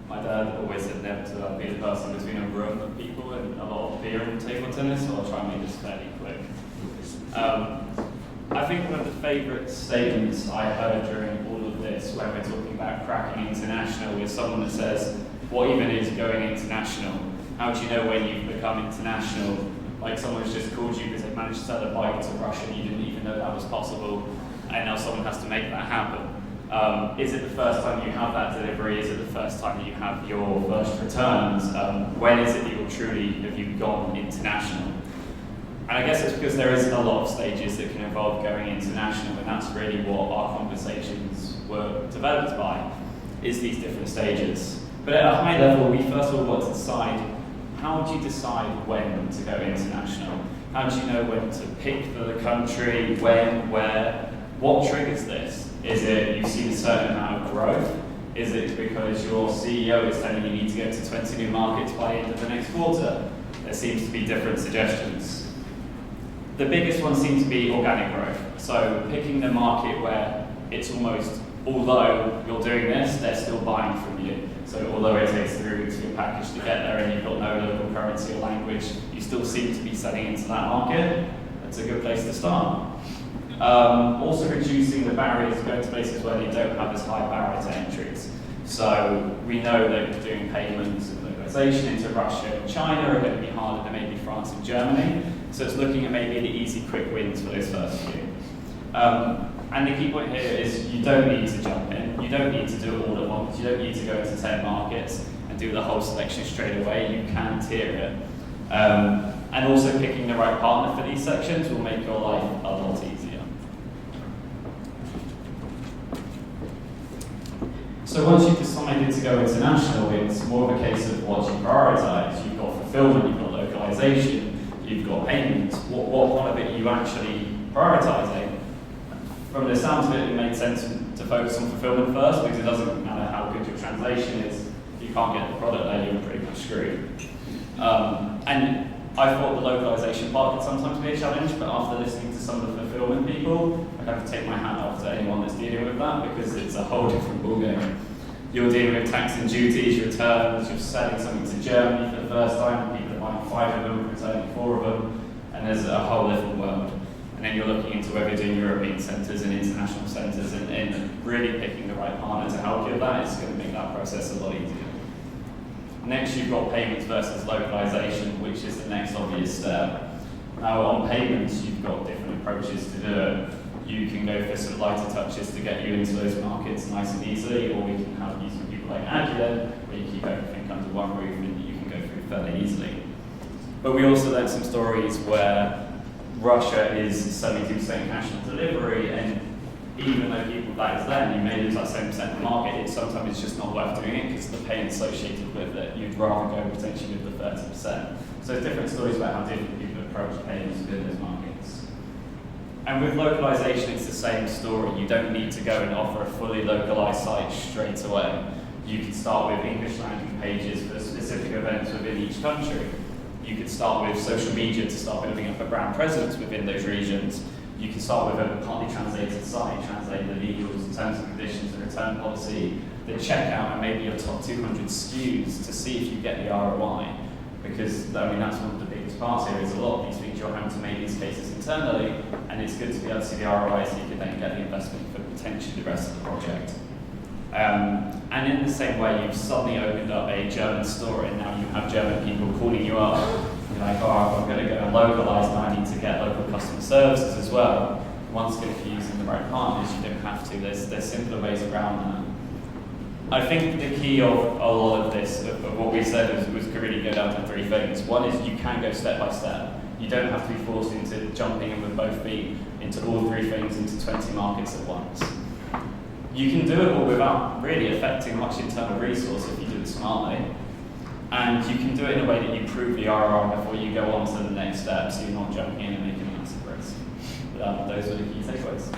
My dad always said never to be the person between a room of people and a lot of beer and table tennis, so I'll try and make this fairly quick. I think one of the favourite statements I heard during all of this, when we're talking about cracking international, is someone that says, what even is going international? How do you know when you've become international? Like someone's just called you because they've managed to sell a bike to Russia and you didn't even know that was possible, and now someone has to make that happen. Is it the first time you have that delivery? Is it the first time you have your first returns? When is it that you're truly, have you gone international? And I guess it's because there is a lot of stages that can involve going international, and that's really what our conversations were developed by, is these different stages. But at a high level, we first of all want to decide, how do you decide when to go international? How do you know when to pick the country, when, where? What triggers this? Is it you've seen a certain amount of growth? Is it because your CEO is telling you need to go to 20 new markets by the end of the next quarter? There seems to be different suggestions. The biggest one seems to be organic growth. So picking the market where it's almost, although you're doing this, they're still buying from you. So although it takes 3 weeks for your package to get there and you've got no local currency or language, you still seem to be selling into that market. That's a good place to start. Also reducing the barriers to going to places where they don't have as high barrier to entries. So we know that doing payments and localization into Russia and China are going to be harder than maybe France and Germany. So it's looking at maybe the easy, quick wins for those first few. And the key point here is you don't need to jump in. You don't need to do it all at once. You don't need to go into 10 markets and do the whole selection straight away. You can tier it. And also picking the right partner for these sections will make your life a lot easier. So once you've decided to go international, it's more of a case of what you prioritize. You've got fulfillment, you've got localization, you've got payments. What one of it are you actually prioritizing? From the sounds of it, it made sense to focus on fulfillment first, because it doesn't matter how good your translation is. If you can't get the product there, you're pretty much screwed. And I thought the localization part could sometimes be a challenge, but after listening to some of the fulfillment people, I have to take my hat off to anyone that's dealing with that, because it's a whole different ballgame. You're dealing with tax and duties, returns, you're selling something to Germany for the first time, people are buying 5 of them, returning 4 of them, and there's a whole different world. And then you're looking into whether you're doing European centres and international centres, and really picking the right partner to help you with that is going to make that process a lot easier. Next, you've got payments versus localization, which is the next obvious step. Now, on payments, you've got different approaches to do it. You can go for some lighter touches to get you into those markets nice and easily, or we can have using people like Adyen, where you keep everything under one roof and you can go through fairly easily. But we also learned some stories where Russia is 72% cash on delivery, and even though people that is there and you may lose that 7% of the market, sometimes it's just not worth doing it because of the pain associated with it. You'd rather go potentially with the 30%. So there's different stories about how different people approach payments within those markets. And with localization, it's the same story. You don't need to go and offer a fully localized site straight away. You can start with English landing pages for specific events within each country. You could start with social media to start building up a brand presence within those regions. You can start with a partly translated site, translate the legals, terms and conditions, the return policy, the checkout, and maybe your top 200 SKUs to see if you get the ROI. Because, I mean, that's one of the biggest parts here, is a lot of these things you're having to make these cases internally, and it's good to be able to see the ROI so you can then get the investment for potentially the rest of the project. And in the same way, you've suddenly opened up a German store, and now you have German people calling you up. You're like, oh, I'm going to go and localize, and I need to get local customer services as well. Once again, if you're using the right partners, you don't have to. There's simpler ways around that. I think the key of a lot of this, of what we said, was to really go down to 3 things. One is you can go step by step. You don't have to be forced into jumping in with both feet into all 3 things into 20 markets at once. You can do it all without really affecting much internal resource if you do it smartly. And you can do it in a way that you prove the ROI before you go on to the next step, so you're not jumping in and making a massive risk. But those are the key takeaways.